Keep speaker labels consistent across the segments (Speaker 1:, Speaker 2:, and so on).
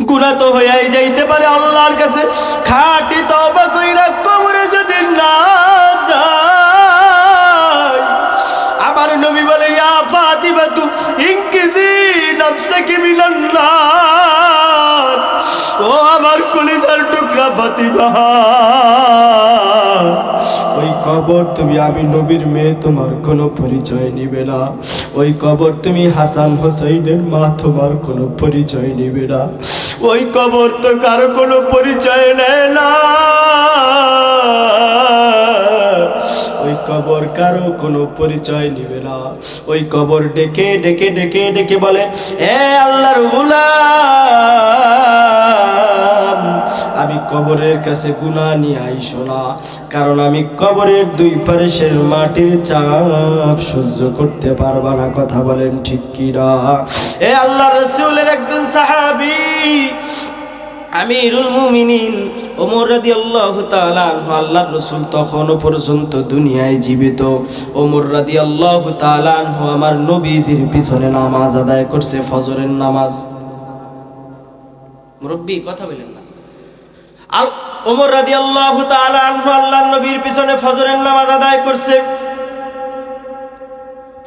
Speaker 1: গুনাহ তো হইয়াই যাইতে পারে আল্লাহর কাছে খাঁটি তওবা কইরা কবরে যদি না যায়। আমার নবী বলে ইয়া ফাতিমাতু ইনকিজি নাফসাকি মিনান নার, ও আমার কলিজার টুকরা ফাতিমা, ওই কবর তুমি আমি নবীর মেয়ে তোমার কোনো পরিচয় নিবে না। ওই কবর তুমি হাসান হোসেনের মা তোমার কোনো পরিচয় নিবে না। ওই কবর তো কারো কোনো পরিচয় নেয় না। ওই কবর কারো কোনো পরিচয় নিবে না। ওই কবর ডেকে ডেকে ডেকে ডেকে বলে এ আল্লাহর গোলাম, আমি কবরের কাছে গুনাহ নিয়ে আইসো না, কারণ আমি কবরের দুই পাশের মাটির চাপ সহ্য করতে পারবা না। কথা বলেন ঠিক কি না? এ আল্লাহর রাসূলের একজন সাহাবী আমিরুল মুমিনিন ওমর রাদিয়াল্লাহু তাআলা আনহু, আল্লাহর রাসূল তখনও পর্যন্ত দুনিয়ায় জীবিত। ওমর রাদিয়াল্লাহু তাআলা আনহু আমার নবীজির পিছনে নামাজ আদায় করছে, ফজরের নামাজ। মুরব্বি কথা বলেন না। আর ওমর রাদিয়াল্লাহু তাআলা আনহু আল্লাহর নবীর পিছনে ফজরের নামাজ আদায় করছে।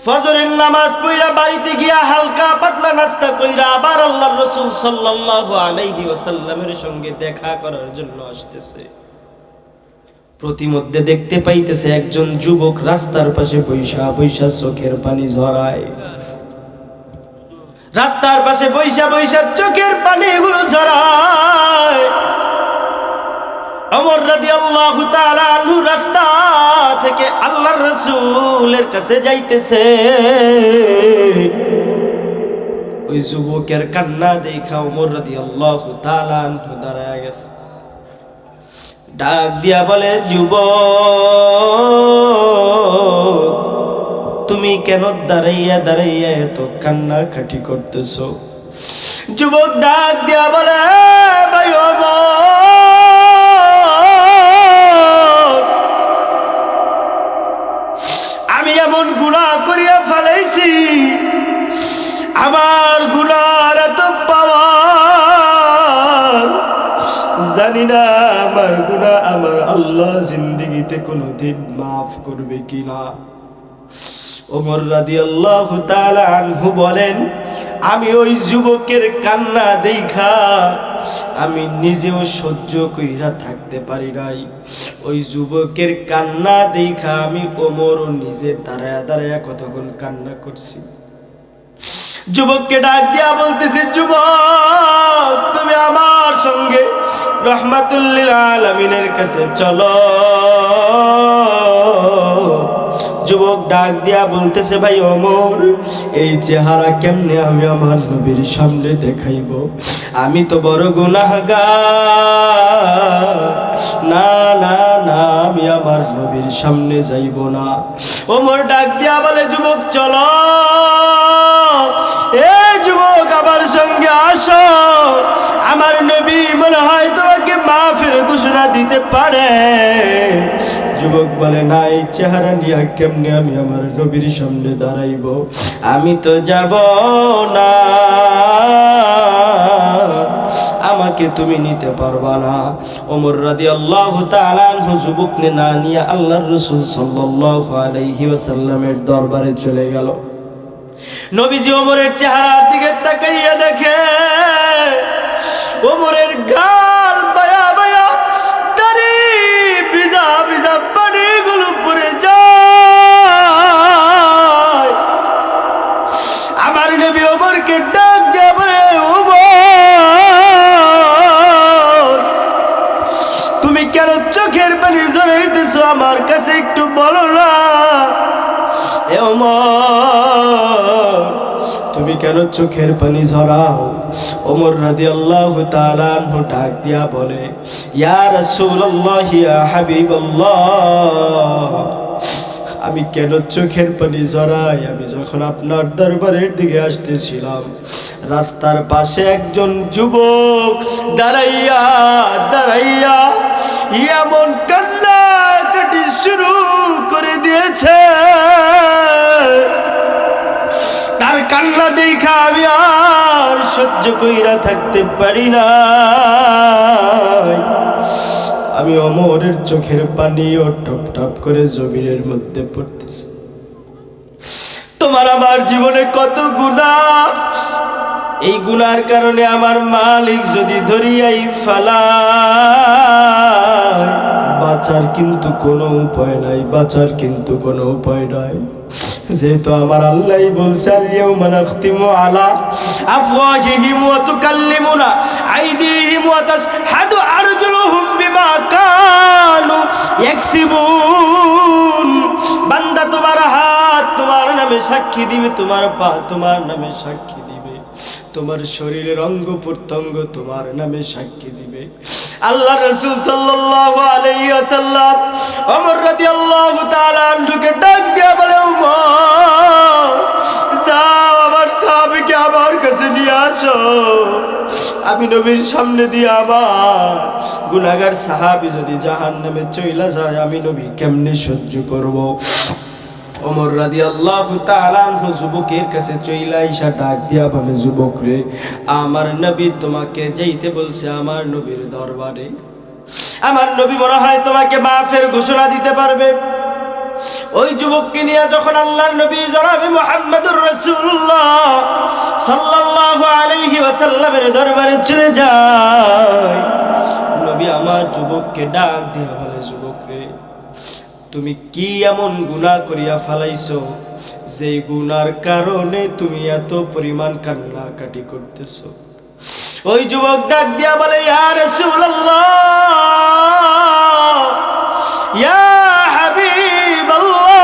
Speaker 1: ফজরের নামাজ পড়া বাড়িতে গিয়া হালকা পাতলা নাস্তা কইরা আবার আল্লাহর রাসূল সাল্লাল্লাহু আলাইহি ওয়াসাল্লামের সঙ্গে দেখা করার জন্য আসতেছে। প্রতিমধ্যে দেখতে পাইতেছে একজন যুবক রাস্তার পাশে বৈশা বৈশা চোখের পানি ঝরায়। রাস্তার পাশে বৈশা বৈশা চোখের পানি এগুলো ঝরায়। ওমর রাদিয়াল্লাহু তাআলা আনহু রাস্তা থেকে আল্লাহর রাসূলের কাছে যাইতেছে। ওই যুবকের কান্না দেখা ওমর রাদিয়াল্লাহু তাআলা আনহু দাঁড়ায় গেছে। ডাক দিয়া বলে যুবক, তুমি কেন দাঁড়াইয়া দাঁড়াইয়া এত কান্নাকাটি করতেছো? যুবক ডাক দিয়া বলে ভাই ওমর, আমি এমন গুনাহ করিয়া ফেলাইছি, আমার গুনার এত পাওয়ার, জানি না আমার গুনাহ আমার আল্লাহ জিন্দেগিতে কোনোদিন মাফ করবে কিনা। ওমর রাদিয়াল্লাহু তাআলা আনহু বলেন, আমি ওই যুবকের কান্না দেখা আমি নিজেও সহ্য কইরা থাকতে পারি নাই। ওই যুবকের কান্না দেখা আমি ওমরও নিজে দাঁড়ায়া দাঁড়ায়া কতক্ষণ কান্না করছি। যুবককে ডাক দিয়া বলতেছে, যুবক তুমি আমার সঙ্গে রাহমাতুল লিল আলামিনের কাছে চলো। যুবক ডাক দিয়া বলতেছে, ভাই ওমর, এই চেহারা কেমনে আমি আমার নবীর সামনে দেখাইব? আমি তো বড় গুনাহগার। না না না, আমি আমার নবীর সামনে যাইব না। ওমর ডাক দিয়া বলে, যুবক চলো, এ যুবক আমার সঙ্গে আসো, আমার নবী মনে হয় তোমাকে মাফের ঘোষণা দিতে পারে। যুবক বলে, না, এই চেহারা নিয়ে কেমনে আমি আমার নবীর সামনে দাঁড়াইব? আমি তো যাব না, আমাকে তুমি নিতে পারবা না। ওমর রাদিয়াল্লাহু তাআলা আনহু যুবককে না নিয়ে আল্লাহর রাসূল সাল্লাল্লাহু আলাইহি ওয়াসাল্লামের দরবারে চলে গেল। নবীজি ওমরের চেহারার দিকে তাকাইয়া দেখে ওমরের গাল বায়া বায়া দাড়ি ভিজা ভিজা পানিগুলো পড়ে যায়। আমার নবী ওমরকে ডাক দিয়ে বলে, ওমর তুমি কেন চোখের পানি ঝরাইতেছো? আমার কাছে একটু বলো না। এ ওমর, তুমি কেন চোখের পানি ঝরাও? ওমর রাদিয়াল্লাহু তাআলা আনহু ডাক দিয়া বলে, ইয়া রাসূলুল্লাহ, ইয়া হাবিবাল্লাহ, আমি কেন চোখের পানি ঝরাই? আমি যখন আপনার দরবারের দিকে আসতেছিলাম, রাস্তার পাশে একজন যুবক দাঁড়াইয়া দাঁড়াইয়া এমন কান্নাকাটি শুরু করে দিয়েছে, তার কান্না দেখা আমি আর সহ্য কইরা থাকতে পারি না। আমি ওমরের চোখের পানিও টপ টপ করে জমিনের মধ্যে পড়তেছে। তোমার আমার জীবনে কত গুনাহ, এই গুনার কারণে আমার মালিক যদি ধরিয়াই ফালায়, বাঁচার কিন্তু কোনো উপায় নাই, বাঁচার কিন্তু কোনো উপায় নাই। যেহেতু আমার আল্লাহ বলছে আল-ইয়াউমা নাখতিমু আলা আফওয়াহিহিম ওয়া তুকাল্লিমুনা আইদিহিম ওয়া তাশহাদু আরজুলুহুম বিমা কানু ইয়াকসিবুন। বান্দা তোমার হাত তোমার নামে সাক্ষী দিবে, তোমার পা তোমার নামে সাক্ষী দিবে, তোমার শরীরের অঙ্গ প্রত্যঙ্গ তোমার নামে সাক্ষী দিবে। আল্লাহ রাসূল সাল্লাল্লাহু আলাইহি ওয়াসাল্লাম ওমর রাদিয়াল্লাহু তাআলা আনহুকে ডাক দিয়ে বলে, ওমর যাও আমার সাহাবীকে আমার কাছে নিয়ে আসো। আমি নবীর সামনে দিয়ে আমার গুনাহগার সাহাবী যদি জাহান্নামে চইলা যায়, আমি নবী কেমনে সহ্য করব? ওমর রাদিয়াল্লাহু তাআলা আনহু যুবকের কাছে চইলা আইসা ডাক দিয়া বলে, যুবক রে, আমার নবী তোমাকে যাইতে বলছে আমার নবীর দরবারে। আমার নবী মনে হয় তোমাকে মাফের ঘোষণা দিতে পারবে। ওই যুবককে নিয়ে যখন আল্লাহর নবী জনাবে মুহাম্মদুর রাসূলুল্লাহ সাল্লাল্লাহু আলাইহি ওয়াসাল্লামের দরবারে চলে যায়, নবী আমার যুবককে ডাক দিয়া বলে, যুবক রে, তুমি কি এমন গুনাহ করিয়া ফালাইছো যে গুনার কারণে তুমি এত পরিমাণ কান্নাকাটি করতেছো? ওই যুবক ডাক দিয়া বলে, ইয়া রাসূলুল্লাহ, ইয়া হাবিবাল্লাহ,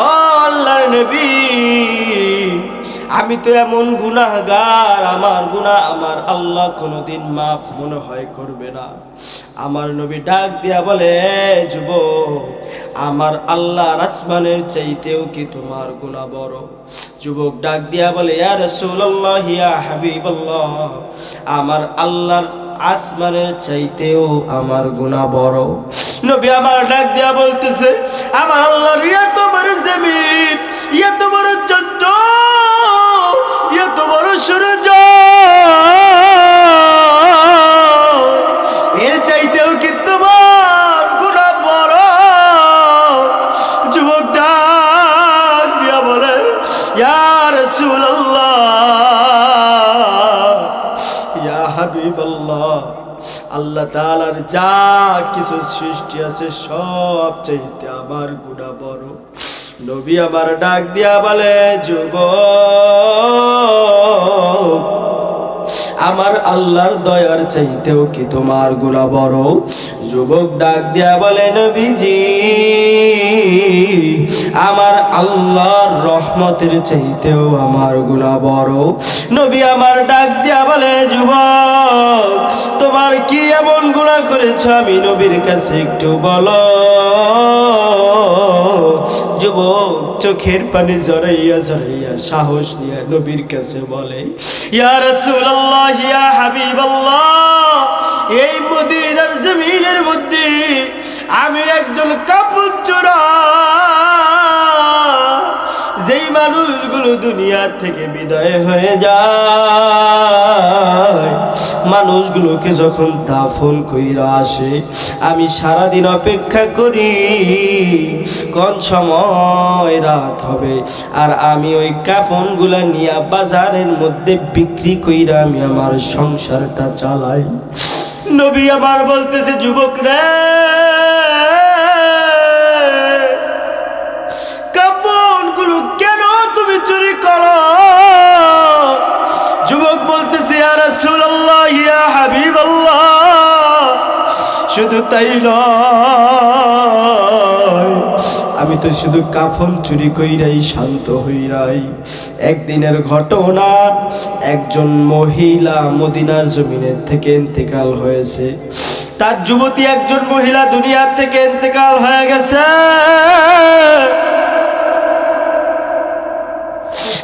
Speaker 1: ও আল্লাহর নবী, আমি তো এমন গুনাহগার, আমার গুনাহ আমার আল্লাহ কোনোদিন মাফ মনে হয় করবে না। আমার নবী ডাক দিয়া বলে, যুবক, আমার আল্লাহর আসমানের চাইতেও কি তোমার গুনাহ বড়? যুবক ডাক দিয়া বলে, ইয়া রাসূলুল্লাহ, ইয়া হাবিবাল্লাহ, আমার আল্লাহর আসমানের চাইতেও আমার গুনাহ বড়। নবী আমার ডাক দিয়া বলতেছে, আমার আল্লাহর এত বড় জমিন, এত বড় চন্দ্র, এত বড় সূর্য, এর চাইতেও কি তোমার গুনাহ বড়? যুবক ডাক দিয়া বলে, ইয়া রাসূলুল্লাহ, ইয়া হাবিবাল্লাহ, আল্লাহ তাআলার যা কিছু সৃষ্টি আছে সব চাইতে আমার গুনাহ বড়। নবী আমার ডাক দিয়া বলে, যুবক, আমার আল্লাহর দয়ার চাইতেও কি তোমার গুনাহ বড়? যুবক ডাক দিয়া বলে, নবীজি, আমার আল্লাহর রহমতের চাইতেও আমার গুনাহ বড়। নবী আমার ডাক দিয়া বলে, যুবক, তোমার কি এমন গুনাহ করেছো আমি নবীর কাছে একটু বলো। যুবক চোখের পানি জড়াইয়া জড়াইয়া সাহস নিয়ে নবীর কাছে বলে, ইয়া রাসূলুল্লাহ, ইয়া হাবিবাল্লাহ, এই মদিনার জমিনের মধ্যে আমি একজন কাফন চোরা, যেই মানুষগুলো দুনিয়া থেকে বিদায় হয়ে যায়, মানুষগুলোকে যখন দাফন কইরা আসে, আমি সারাদিন অপেক্ষা করি কোন সময় রাত হবে, আর আমি ওই কাফনগুলা নিয়ে বাজারের মধ্যে বিক্রি কইরা আমি আমার সংসারটা চালাই। নবী আমার বলতেছে, যুবক রে, কাফনগুলো কেন তুমি চুরি করো? যুবক বলতেছে, ইয়া রাসূলুল্লাহ, ইয়া হাবিবাল্লাহ, শুধু তাই নয়, আমি তো শুধু কাফন চুরি কইরাই শান্ত হইরাই। একদিনের ঘটনা, একজন মহিলা মদিনার জমিনের থেকে ইন্তেকাল হয়েছে। তার যুবতী একজন মহিলা দুনিয়া থেকে ইন্তেকাল হয়ে গেছে।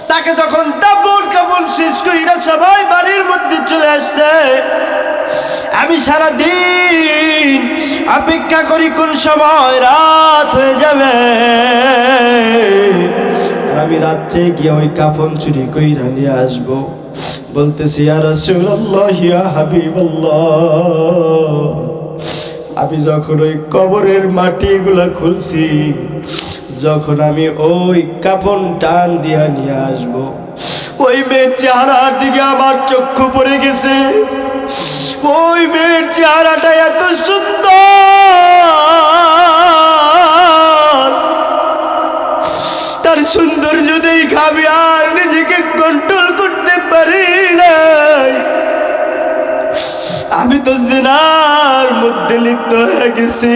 Speaker 1: তাকে যখন দাফন কাফন শেষ কইরা সবাই বাড়ির মধ্যে চলে আসছে, আমি সারা দিন অপেক্ষা করি কোন সময় রাত হয়ে যাবে, আর আমি রাত্রে গিয়ে ওই কাফন চুরি কইরা নিয়ে আসবো। বলতেছি ইয়া রাসূলুল্লাহ ইয়া হাবিবাল্লাহ, আমি যখন ওই কবরের মাটিগুলা খুলছি, যখন আমি ওই কাফন টান দিয়া নিয়ে আসবো, ওই মেয়ের চেহারার দিকে আমার চক্ষু পড়ে গেছে। ওই মেয়ের চেহারাটা এত সুন্দর, তার সৌন্দর্য দেখে আমি আর নিজেকে কন্ট্রোল করতে পারি নাই। আমি তো জিনার মধ্যে লিপ্ত হয়ে গেছি।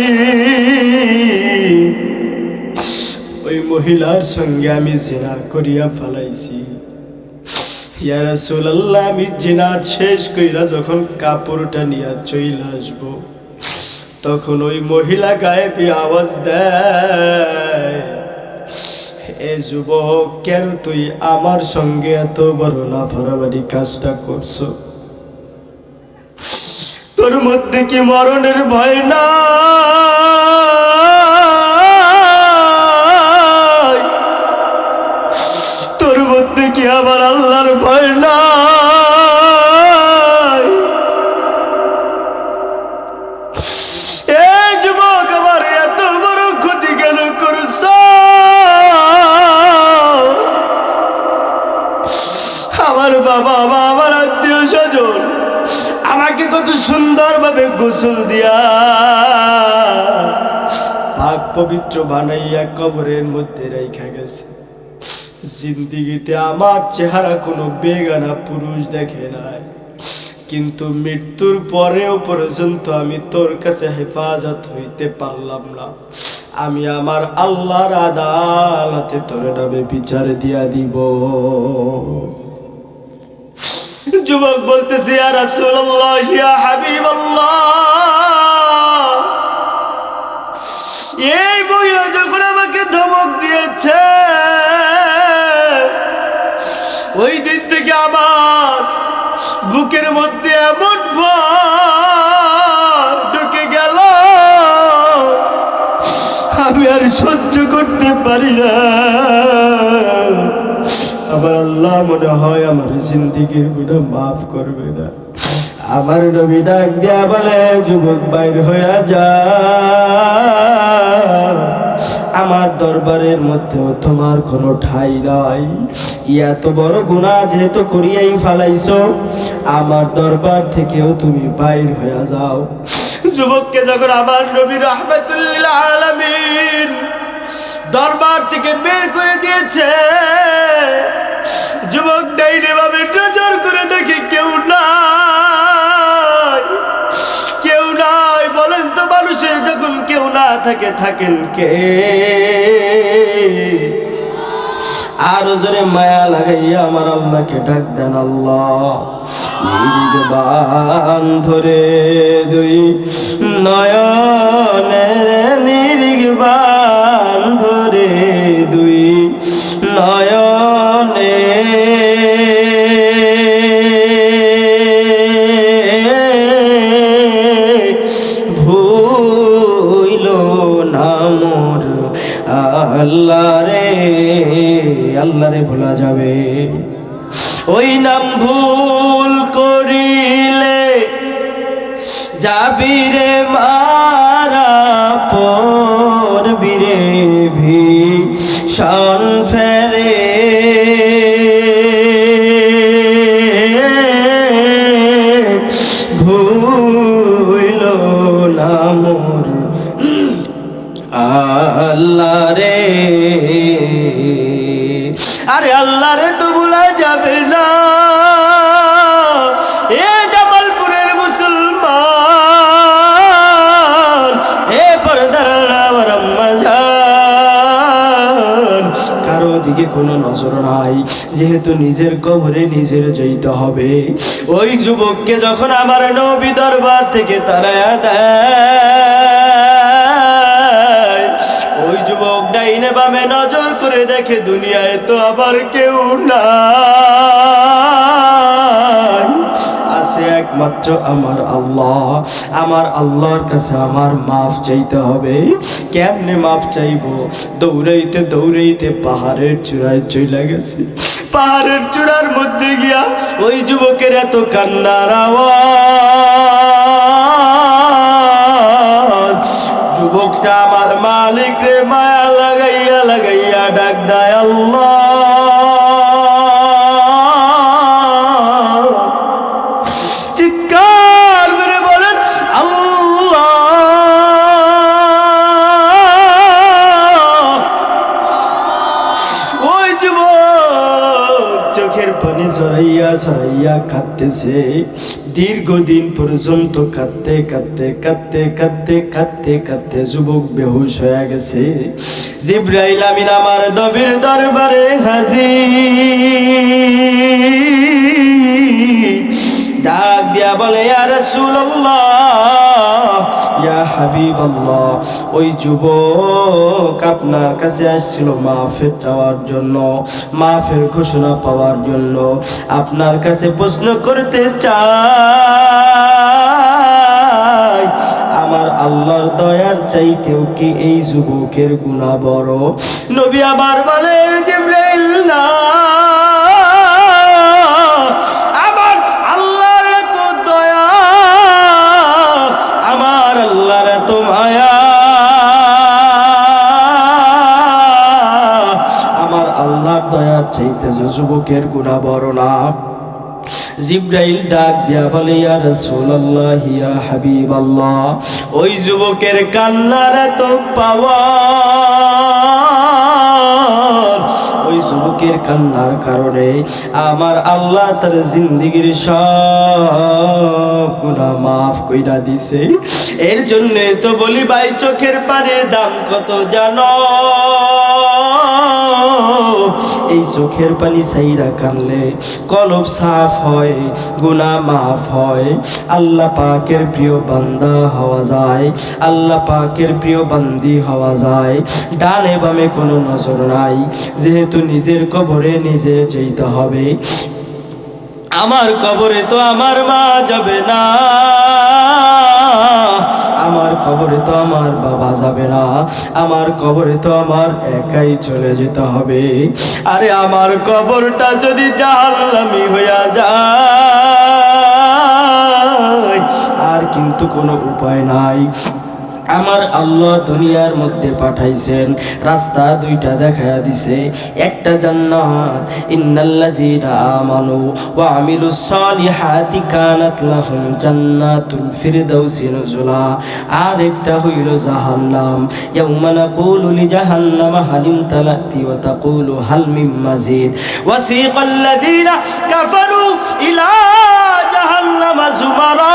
Speaker 1: ওই মহিলার সঙ্গে আমি জিনা করিয়া ফেলাইছি। ইয়া রাসূলুল্লাহ, আমি জিনা শেষ কইরা যখন কাপড়টা নিয়ে চলে আসবো, তখন ওই মহিলা গায়েবী আওয়াজ দেয়, এ যুবক, কেন তুই আমার সঙ্গে এত বড় নাফরমানি কাজটা করছো? তোর মধ্যে কি মরণের ভয় না? তোর মধ্যে কি আমার আল্লাহর ভয় না? এ যুবক, আমার এত বড় ক্ষতি কেন করছ? আমার বাবা মা, আমার আত্মীয় স্বজন আমাকে কত সুন্দরভাবে গোসল দিয়া পাক পবিত্র বানাইয়া কবরের মধ্যে রাইখা গেছে। জিন্দিগিতে আমার চেহারা কোনো বেগানা পুরুষ দেখে নাই, কিন্তু মৃত্যুর পরেও পর্যন্ত আমি তোর কাছে হেফাজত হইতে পারলাম না। আমি আমার আল্লাহর আদালতে তোর নামে বিচার দিয়া দিব। যুবক বলতেছে ইয়া রাসূলুল্লাহ ইয়া হাবিবাল্লাহ, এই মহিলা যখন আমাকে ধমক দিয়েছে, ওই দিন থেকে আমার বুকের মধ্যে এমন ভয় ঢুকে গেল, আমি আর সহ্য করতে পারি না। আমার আল্লাহ মনে হয় আমার জিন্দেগির গুনাহ মাফ করবে না। আমার নবী ডাক দিয়া বলে, যুবক বাইর হইয়া যা, আমার দরবারের মধ্যেও তোমার কোনো ঠাঁই নাই। এত বড় গুনাহ যেহেতু করিয়াই ফালাইছো, আমার দরবার থেকেও তুমি বাইর হইয়া যাও। যুবককে যখন আমার নবী রাহমাতুল লিল আলামিন দরবার থেকে বের করে দিয়েছে, যুবক ডাইনে ভাবে নজর করে দেখে কেউ নাই, কেউ নাই। বলেন তো, মানুষের যখন কেউ না থাকে, থাকেন কে? আরো জোরে মায়া লাগাইয়া আমার আল্লাহকে ডাক দেন, আল্লাহ নির্বাণ ধরে দুই নয়নের, নির্বাণ ধরে দুই নয়নে ভুইল না মোর আল্লাহ রে, আল্লাহ রে ভোলা যাবে? ওই নাম ভুল করিলে যাবি রে মারা, পড়বি রে ভীষণ ফেরে। ভুইল না মোর আল্লাহ রে, আরে আল্লাহ রে তো ভোলা যাবে না। এ জামালপুরের মুসলমান, এ পর্দার আমার আম্মা জান, কারো দিকে কোনো নজর নাই, যেহেতু নিজের কবরে নিজের যেতে হবে। ওই যুবককে যখন আমার নবী দরবার থেকে তাড়ায়া দেয়, ওই যুবক ডাইনে বামে নজর করে দেখে দুনিয়ায় তো আবার কেউ নাই, আছে একমাত্র আমার আল্লাহ। আমার আল্লাহর কাছে আমার মাফ চাইতে হবে। কেমনে মাফ চাইবো? দৌড়াইতে দৌড়াইতে পাহাড়ের চূড়ায় চলে গেছে। পাহাড়ের চূড়ার মধ্যে গিয়া ওই যুবকের এত কান্নার আওয়াজ, যুবকটা আমার মালিক রে মায়া লাগাইয়া লাগাইয়া ডাক দেয় আল্লাহ। চিৎকার মেরে বলেন আল্লাহ। ওই যুবক চোখের পানি ঝরাইয়া ঝরাইয়া কাঁদতেছে। দীর্ঘদিন পর্যন্ত কাঁদতে কাঁদতে কাঁদতে কাঁদতে কাঁদতে কাঁদতে যুবক বেহুশ হয়ে গেছে। জিবরাইল আমিন আমার নবীর দরবারে হাজির। ডাক দিয়া বলে ইয়া রাসূলুল্লাহ, ইয়া হাবিবাল্লাহ, ওই যুবক আপনার কাছে আসছিল মাফের চাওয়ার জন্য, মাফের ঘোষণা পাওয়ার জন্য। আপনার কাছে প্রশ্ন করতে চাই, আমার আল্লাহর দয়ার চাইতেও কি এই যুবকের গুনাহ বড়? নবী আমার বলে জিবরাইল না, আমার আল্লাহর এত দয়া, আমার আল্লাহর এত মায়া, আমার আল্লাহর দয়ার চাইতে যে যুবকের গুনাহ বড় না। জিবরাইল ডাক দিয়া বলে ইয়া রাসূলুল্লাহ, ইয়া হাবিবাল্লাহ, ওই যুবকের কান্নার এত পাওয়ার, ওই যুবকের কান্নার কারণে আমার আল্লাহ তার জিন্দেগীর সব গুনাহ মাফ কইরা দিছে। এর জন্য তো বলি ভাই, চোখের পানির দাম কত জানো? এই চোখের পানি ছাইরা কানলে কলব সাফ হয়, গুনাহ মাফ হয়, আল্লাহ পাকের প্রিয় বান্দা হওয়া যায়, আল্লাহ পাকের প্রিয় বান্দি হওয়া যায়। ডানে বামে কোনো নজর নাই, যেহেতু নিজের কবরে নিজে যেতে হবে। আমার কবরে তো আমার মা যাবে না, আমার কবরে তো আমার বাবা যাবে না, আমার কবরে তো আমার একাই চলে যেতে হবে। আরে আমার কবরটা যদি জাহান্নামী হইয়া যায়, আর কিন্তু কোনো উপায় নাই। আমার আল্লাহ দুনিয়ার মধ্যে পাঠাইছেন, রাস্তা দুইটা দেখায়া দিছে। একটা জান্নাত, ইন্নাল্লাযীনা আমানু ওয়া আমিলুস সালিহাতি কানাত লাহুম জান্নাতুল ফিরদাউসি নুজুলা। আর একটা হইল জাহান্নাম, ইয়াউমা নাকুলু লিজাহান্নামা হাল ইমতালাতি ওয়া তাকুলু হাল মিন মাজিদ। ওয়াসিকাল্লাযীনা কাফারু ইলা জাহান্নামা যুমারা।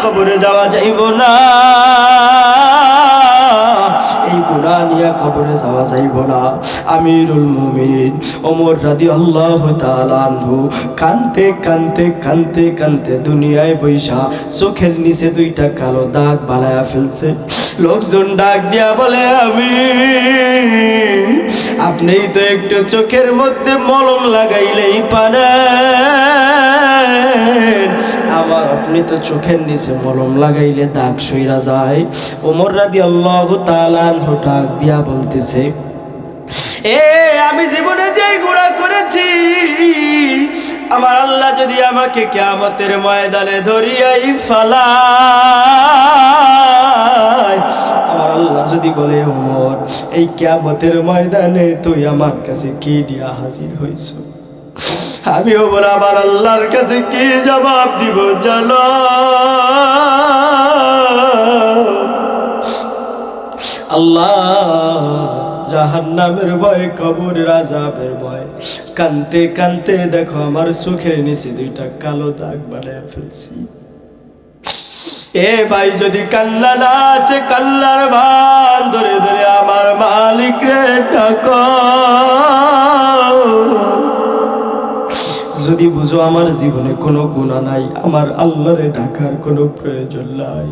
Speaker 1: কবরে যাওয়া যাইব না, এই গুনাহ নিয়ে কবরে যাওয়া যাইব না। আমিরুল মুমিনিন ওমর রাদিয়াল্লাহু তাআলা আনহু কানতে কানতে কানতে কানতে দুনিয়ায় বৈশা চোখের নিচে দুইটা কালো দাগ বানায়া ফেলছে। লোকজন ডাক দিয়া বলে আমির, আপনিই তো একটু চোখের মধ্যে মলম লাগাইলেই পারেন, আমার আপনি তো চোখের নিচে মলম লাগাইলে দাগ সইরা যায়। ওমর রাদিয়াল্লাহু তাআলা আনহু ডাক দিয়া বলতেছে, আমি জীবনে যেই গুনাহ করেছি, আমার আল্লাহ যদি আমাকে কিয়ামতের ময়দানে ধরিয়াই ফালায়, আমার আল্লাহ যদি বলে ওমর এই কিয়ামতের ময়দানে তুই আমার কাছে কি নিয়ে হাজির হইছ, আমি ওমর আমার আল্লাহর কাছে কি জবাব দিব জানো? আল্লাহ জাহান্নামের ভয়, কবরের আযাবের ভয়, কানতে কানতে দেখো আমার চোখের নিচে দুইটা কালো দাগ বানায় ফেলছি। ভাই যদি কান্না না আসে, কান্নার ভান ধরে ধরে আমার মালিক রে ডাকো। যদি বুঝো আমার জীবনে কোনো গুনাহ নাই, আমার আল্লাহরে ডাকার কোনো প্রয়োজন নাই।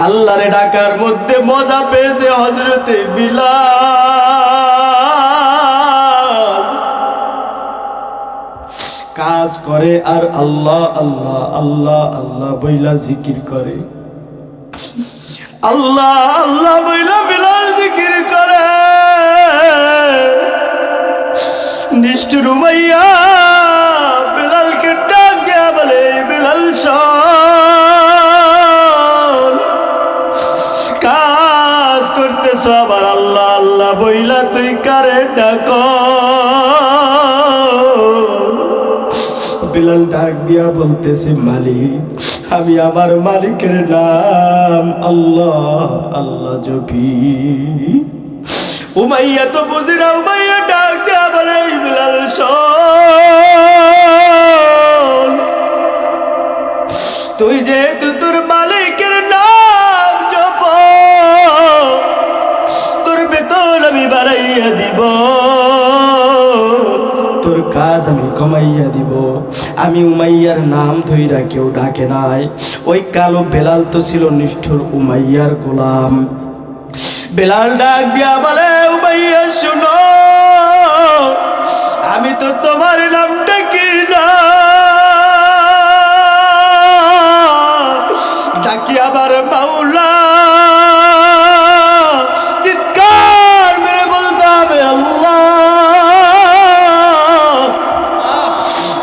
Speaker 1: আল্লাহরে ডাকার মধ্যে মজা পেয়েছে হযরতে বিলাল। কাজ করে আর আল্লাহ আল্লাহ আল্লাহ আল্লাহ বইলা জিকির করে, আল্লাহ আল্লাহ বইলা বিলাল জিকির করে। নিষ্ঠুর উমাইয়া বিলালকে ডাক দেয়া বলে, বিলাল শোন, কাজ করতেছ আবার আল্লাহ আল্লাহ বইলা তুই কারে ডাক। বিলাল ডাক দিয়া বলতেছে, মালিক, আমি আমার মালিকের নাম আল্লাহ আল্লাহ জপি। উমাইয়া তো বুঝি না, উমাইয়া ডাক দেয়া বলে, বিলাল শোন, তুই যেহেতু তোর মালিকের নাম জপ, তোর বেতন আমি বাড়াইয়া দিব, তোর কাজ আমি কমাইয়া দিব। আমি উমাইয়ার নাম ধইরা কেউ ডাকে নাই। ওই কালো বেলাল তো ছিল নিষ্ঠুর উমাইয়ার গোলাম। বেলাল ডাক দিয়া বলে, উমাইয়া শুনো, আমি তো তোমার নাম ডাকি না, ডাকি আবার মাওলা। চিৎকার মেরে বলতে হবে আল্লাহ।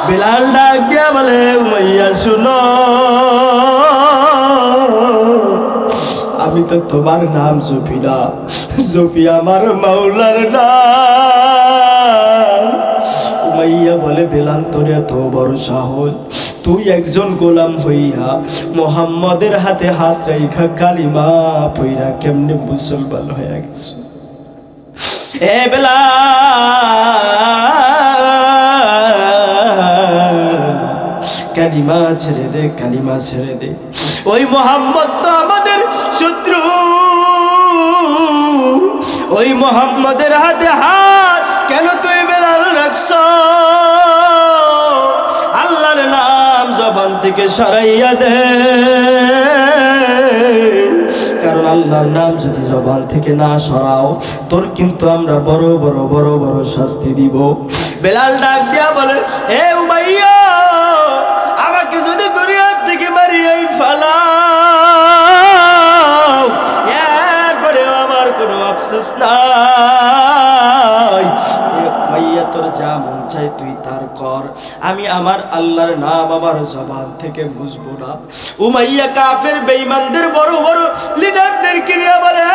Speaker 1: বেলাল ডাক দিয়া বলে, উমাইয়া শুনো, আমি তো তোমার নাম জপি না, জপি আমার মাওলার নাম। উমাইয়া বলে, বেলাল তোর এত বড় সাহস, তুই একজন গোলাম হইয়া মুহাম্মদের হাতে হাত রাইখা কালিমা পইরা কেমনে মুসলমান হয়ে গেছ? এ বেলাল, কালিমা ছেড়ে দে, কালিমা ছেড়ে দে। ওই মুহাম্মদ তো আমাদের শত্রু, ওই মুহাম্মদের হাতে হাত কেন তুই বেলাল রাখছ? আল্লাহর নাম জবান থেকে সরাইয়া দে, কারণ আল্লাহর নাম যদি জবান থেকে না সরাও, তোর কিন্তু আমরা বড় বড় বড় বড় শাস্তি দিব। বেলাল ডাক দিয়া বলে, হে উমাইয়া, আমাকে যদি দুনিয়া থেকে মারিয়াই ফালাও, এরপরে আমার কোনো আফসোস নাই। উমাইয়া, তোর যা মন চাই তুই তার কর, আমি আমার আল্লাহর নাম আমার জবান থেকে বুঝবো না। উমাইয়া কাফের বেঈমানদের বড় বড় লিডারদেরকে নিয়ে বলে,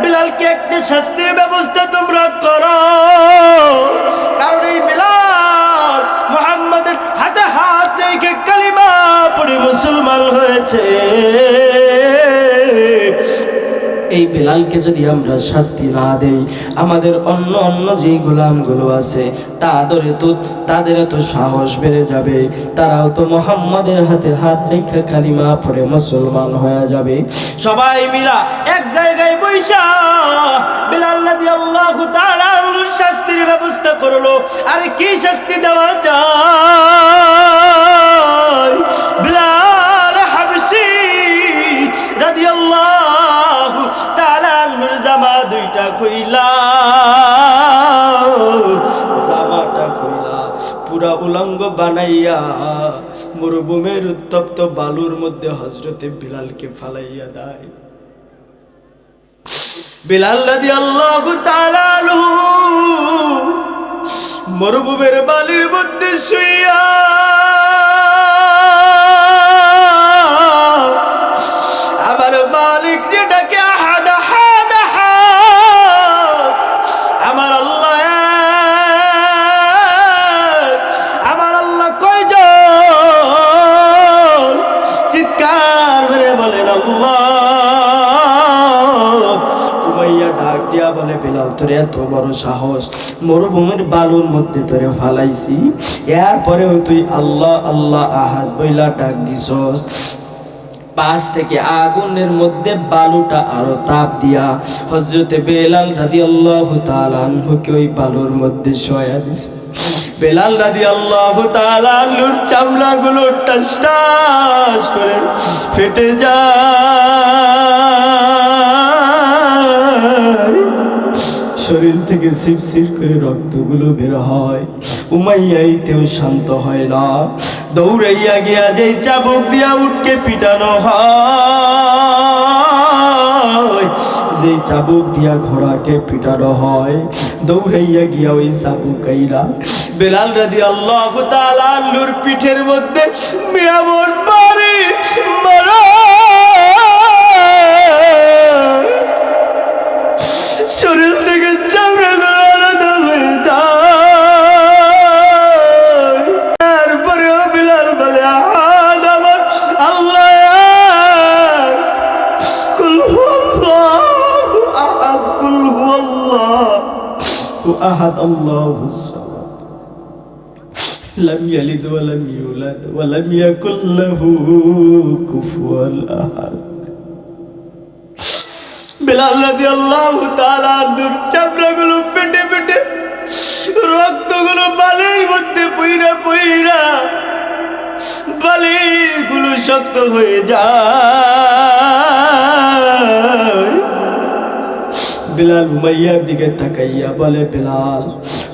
Speaker 1: বিলালকে একটা শাস্তির ব্যবস্থা তোমরা করো, কারণ এই বিলাল মুহাম্মাদের হাতে হাত রেখে কালিমা পড়ে মুসলমান হয়েছে। এই বেলালকে যদি আমরা শাস্তি না দেই, আমাদের অন্য অন্য যে গোলামগুলো আছে তাদের তো সাহস বেড়ে যাবে, তারাও তো মুহাম্মাদের হাতে হাত রেখে কালিমা পড়ে মুসলমান হয়ে যাবে। সবাই মিলা এক জায়গায় বৈশা বিলাল রাদিয়াল্লাহু তাআলা শাস্তির ব্যবস্থা করলো। আরে কি শাস্তি দেওয়া যায়? বিলাল হাবশী রাদিয়াল্লাহু তাআলা আনহুর জামা দুইটা খুইলা, জামাটা খুইলা পুরা উলঙ্গ বানাইয়া মরুভূমির উত্তপ্ত বালুর মধ্যে হযরতে বিলালকে ফালাইয়া দেয়। বিলাল রাদিয়াল্লাহু তাআলা আনহু মরুভূমির বালির মধ্যে শুইয়া আমার মালিক রে ডাকে, আহাদ আহাদ আহাদ, আমার আল্লাহ এক, আমার আল্লাহ কয়জন? চিৎকার মেরে বলেন আল্লাহ। উমাইয়া ডাক দিয়া বলে, বিলাল তোর এত বড় সাহস, মরুভূমির বালুর মধ্যে তোরে ফালাইছি, এরপরেও তুই আল্লাহ আল্লাহ আহাদ বইলা ডাক দিছস। পাশ থেকে আগুনের মধ্যে বালুটা আরো তাপ দিয়া হযরতে বেলাল রাদিয়াল্লাহু তাআলা আনহুকে ওই বালুর মধ্যে শোয়া দিছে। বেলাল রাদিয়াল্লাহু তাআলা আনহুর চামড়াগুলো টাস টাস করে ফেটে যায়, শরীর থেকে সিরসির করে রক্তগুলো বের হয়। উমাইয়া এতেও শান্ত হয় না, দৌড়াইয়া গিয়া যেই চাবুক দিয়া উঠকে পিটানো হয়, যেই চাবুক দিয়া ঘোড়াকে পিটানো হয়, দৌড়াইয়া গিয়া ওই চাবুক কাইরা বেলাল রাদিয়াল্লাহু তাআলা আনহুর পিঠের মধ্যে মিয়ামর বাড়ি মারা, শরীর থেকে চামড়া আলাদা হয়ে যায়। তারপরেও বিলাল বলে আহাদ আমার আল্লাহ, কুল হুয়াল্লাহু আহাদ, কুল হুয়াল্লাহু আহাদ, আল্লাহুস সামাদ, লাম ইয়ালিদ ওয়া লাম ইউলাদ ওয়া লাম ইয়াকুল লাহু কুফুয়ান আহাদ। বেলাল রাদিয়াল্লাহু তাআলা আনহুর চামড়াগুলো ফেটে ফেটে রক্তগুলো বালির মধ্যে পইরা পইরা বালিগুলো শক্ত হয়ে যায়। বেলাল উমাইয়ার দিকে তাকাইয়া বলে, বেলাল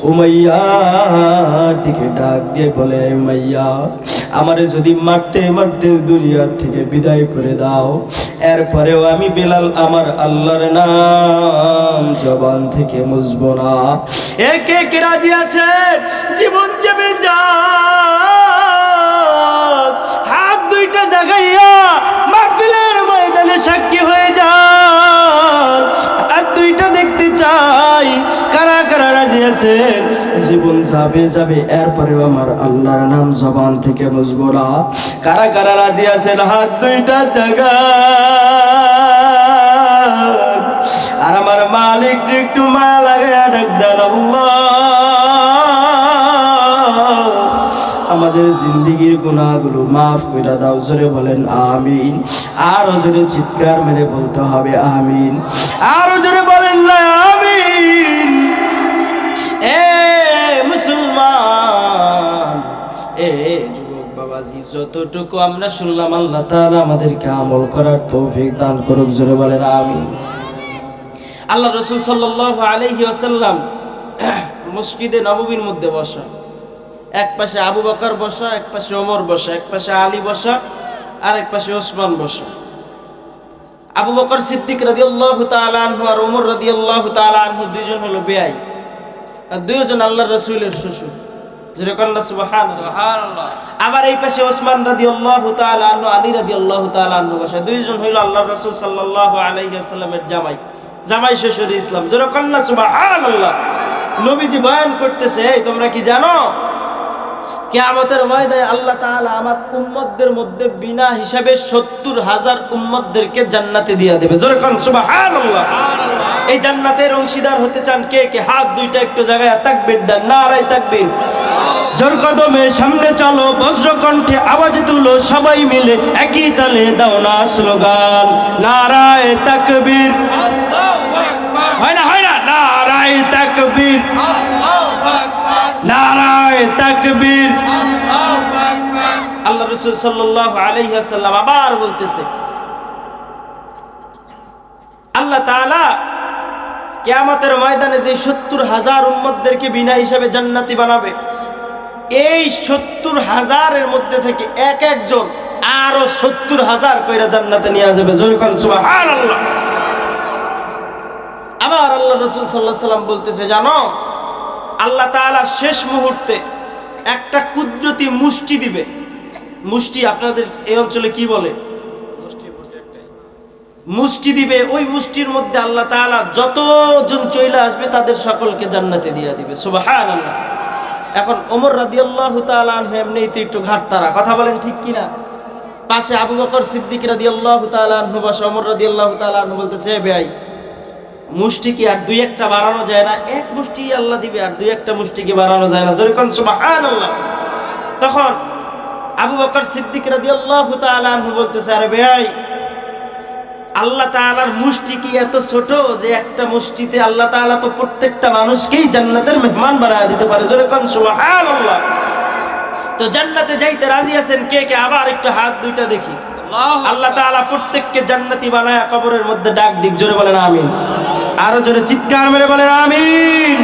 Speaker 1: উমাইয়ার দিকে ডাক দিয়ে বলে, উমাইয়া আমারে যদি মারতে মারতে দুনিয়ার থেকে বিদায় করে দাও, এরপরেও আমি বেলাল আমার আল্লাহর নাম জবান থেকে মুছব না। কে কে রাজি আছে জীবন যাবে যা, হাত দুইটা জাগাইয়া মাহফিলের ময়দানে সাক্ষী হয়ে যা, হাত দুইটা দেখতে চাই কারা কারা রাজি আছেন জীবন যাবে যাবে এরপরেও আমার আল্লাহর নাম জবান থেকে মুছব না। কারা কারা রাজি আছেন হাত দুইটা জাগা, আর আমার মালিক একটু মায়া লাগায়া ডাক দেন, আল্লাহ আমাদের জিন্দেগির গুনাহগুলো মাফ কইরা দাও। জোরে বলেন আমিন। আরো জোরে চিৎকার মেরে বলতে হবে আমিন। আরো জোরে বলেন না আমিন। এ মুসলমান, এ যুবক বাবাজি, যতটুকু আমরা শুনলাম আল্লাহ তাআলা আমাদেরকে আমল করার তৌফিক দান করুক। জোরে বলেন আমিন। আল্লাহ রাসূল সাল্লাল্লাহু আলাইহি ওয়াসাল্লাম মসজিদে নববীর মধ্যে বসা, এক পাশে আবু বকর বসা, এক পাশে ওমর বসা, এক পাশে আলী বসা, আর এক পাশে ওসমান বসা। আবু বকর সিদ্দিক রাদিয়াল্লাহু তাআলা আনহু আর ওমর রাদিয়াল্লাহু তাআলা আনহু দুইজন হলো বেয়াই, আর দুইজন আল্লাহর রাসূলের শ্বশুর। যেরকম আল্লাহ সুবহানাল্লাহ। আবার এই পাশে ওসমান রাদিয়াল্লাহু তাআলা আনহু, আলী রাদিয়াল্লাহু তাআলা আনহু বসা। দুইজন হইল আল্লাহর রাসূল সাল্লাল্লাহু আলাইহি ওয়াসাল্লামের জামাই, জামাই শ্বশুর ইসলাম। যেরকম আল্লাহ সুবহানাল্লাহ। নবীজি বয়ান করতেছে, এই তোমরা কি জানো কিয়ামতের ময়দানে আল্লাহ তাআলা আমার উম্মতদের মধ্যে বিনা হিসাবে ৭০,০০০ উম্মতদেরকে জান্নাতে দিয়ে দেবে। জোরে কোন সুবহানাল্লাহ। এই জান্নাতের অংশীদার হতে চান কে কে? হাত দুইটা একটু জায়গায় তাকবীর দেন, নারায়ে তাকবীর। জোর কদমে সামনে চলো, বজ্র কণ্ঠে আওয়াজ তুলো, সবাই মিলে একই তালে দাও না স্লোগান, নারায়ে তাকবীর। হয় না হয় না? নারায়ে তাকবীর, নারায়ে তাকবীর। আল্লাহ রাসূল সাল্লাল্লাহু আলাইহি ওয়াসাল্লাম আবার বলতেছে, আল্লাহ তাআলা কিয়ামতের ময়দানে যে ৭০,০০০ উম্মতদেরকে বিনা হিসাবে জান্নাতি বানাবে, এই ৭০,০০০ মধ্যে থেকে এক একজন আরো ৭০,০০০ কইরা জান্নাতে নিয়ে যাবে। জোরে কোন সুবহানাল্লাহ। আবার আল্লাহ রাসূল সাল্লাল্লাহু আলাইহি ওয়াসাল্লাম বলতেছে, জানো আল্লাহ তাআলা শেষ মুহূর্তে একটা কুদরতি মুষ্টি দিবে। মুষ্টি আপনাদের এই অঞ্চলে কি বলে? মুষ্টি দিবে। ওই মুষ্টির মধ্যে আল্লাহ তাআলা যতজন চলে আসবে তাদের সকলকে জান্নাতে দিয়ে দিবে। সুবহানাল্লাহ। এখন ওমর রাদিয়াল্লাহু তাআলা আনহু এমনিই তো একটু ঘাটতারা, কথা বলেন ঠিক কিনা? পাশে আবু বকর সিদ্দিক রাদিয়াল্লাহু তাআলা আনহু বসা, ওমর রাদিয়াল্লাহু তাআলা আনহু বলতেছে, ভাই মুষ্টি কি আর দুই একটা বাড়ানো যায় না? এক মুষ্টি আল্লাহ দিবে, আর দুই একটা মুষ্টি কি বাড়ানো যায় না? জোরে কোন সুবহানাল্লাহ। তখন আবু বকর সিদ্দিক রাদিয়াল্লাহু তাআলা আনহু বলতেছে, আরে ভাই আল্লাহ তাআলার মুষ্টি কি এত ছোট যে একটা মুষ্টিতে আল্লাহ তাআলা তো প্রত্যেকটা মানুষকেই জান্নাতের মেহমান বানায় দিতে পারে? জোরে কোন সুবহানাল্লাহ। তো জান্নাতে যাইতে রাজি আছেন কে কে? আবার একটু হাত দুইটা দেখি। আল্লাহ তাআলা প্রত্যেককে জান্নাতি বানায় কবরের মধ্যে ডাক দিক, জোরে বলেন আমিন। আরো জোরে চিৎকার মেরে বলেন আমিন।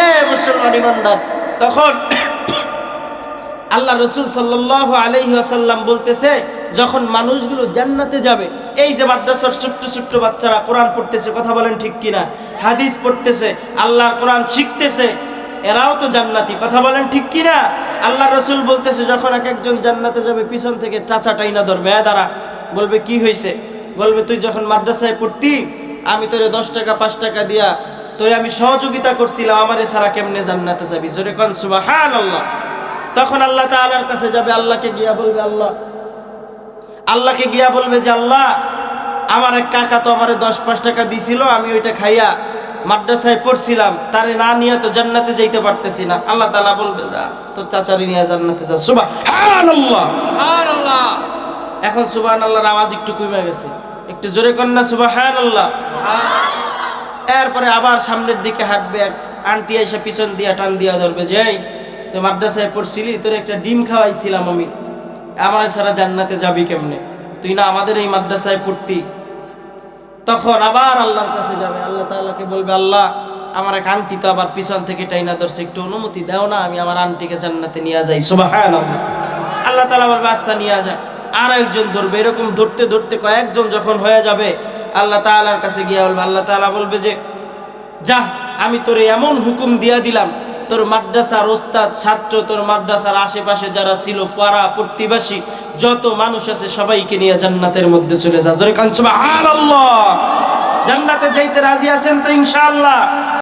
Speaker 1: এ মুসলমান ইমানদার, তখন আল্লাহ রাসূল সাল্লাল্লাহু আলাইহি ওয়াসাল্লাম বলতেছে, যখন মানুষগুলো জান্নাতে যাবে, এই যে মাদ্রাসার ছোট্ট ছোট্ট বাচ্চারা কোরআন পড়তেছে, কথা বলেন ঠিক কিনা, হাদিস পড়তেছে, আল্লাহর কোরআন শিখতেছে, এরাও তো জান্নাতি, কথা বলেন ঠিক কিনা। আল্লাহ রাসূল বলতেছে, যখন এক একজন জান্নাতে যাবে, পিছন থেকে চাচা টাইনা ধরবে, দাঁড়া। বলবে কি হয়েছে? বলবে তুই যখন মাদ্রাসায় পড়তি, আমি তোরে 10 টাকা 5 টাকা দিয়া তোরে আমি সহযোগিতা করছিলাম, আমারে ছাড়া কেমনে জান্নাতে যাবি? জোরে কোন সুবহানাল্লাহ। তখন আল্লাহ তাআলার কাছে যাবে, আল্লাহকে গিয়া বলবে, আল্লাহকে গিয়া বলবে যে আল্লাহ, আমার এক কাকা তো আমারে 10-5 টাকা দিছিল, আমি ওইটা খাইয়া মাদ্রাসায় পড়ছিলাম, তারে না নিয়ে তো জান্নাতে যাইতে পারতেছি না। আল্লাহ তাআলা বলবে যা, তোর চাচারি নিয়ে জান্নাতে যা। সুবহানাল্লাহ, সুবহানাল্লাহ। এখন সুবহানাল্লাহর আওয়াজ একটু কমে গেছে, একটু জোরে কর না সুবহানাল্লাহ। এরপরে আবার সামনের দিকে হাঁটবে, এক আন্টি এসে পিছন দিয়া টান দিয়া ধরবে, যে তুই মাদ্রাসায় পড়ছিলি, তোর একটা ডিম খাওয়াইছিলাম আমি, আমার সারা জান্নাতে যাবি কেমনে? তুই না আমাদের এই মাদ্রাসায় পড়তি। তখন আবার আল্লাহর কাছে যাবে, আল্লাহ তাআলাকে বলবে, আল্লাহ, আমার এক আন্টি তো আবার পিছন থেকে টাইনা ধরছে, একটু অনুমতি দাও না, আমি আমার আন্টিকে জান্নাতে নিয়ে যাই। সুবহানাল্লাহ। আল্লাহ তাআলা বলবে আচ্ছা নিয়ে যা। আর একজন ধরবে, এরকম ধরতে ধরতে কয়েকজন যখন হয়ে যাবে, আল্লাহ তাআলার কাছে গিয়ে বলবে, আল্লাহ তাআলা বলবে যে যা, আমি তোরে এমন হুকুম দিয়া দিলাম, তোর মাদ্রাসার ওস্তাদ, ছাত্র, তোর মাদ্রাসার আশেপাশে যারা ছিল, পাড়া প্রতিবেশী যত মানুষ আছে, সবাইকে নিয়ে জান্নাতের মধ্যে চলে যা। জোরে কান সুবহানাল্লাহ। জান্নাতে যাইতে রাজি আছেন তো ইনশাআল্লাহ?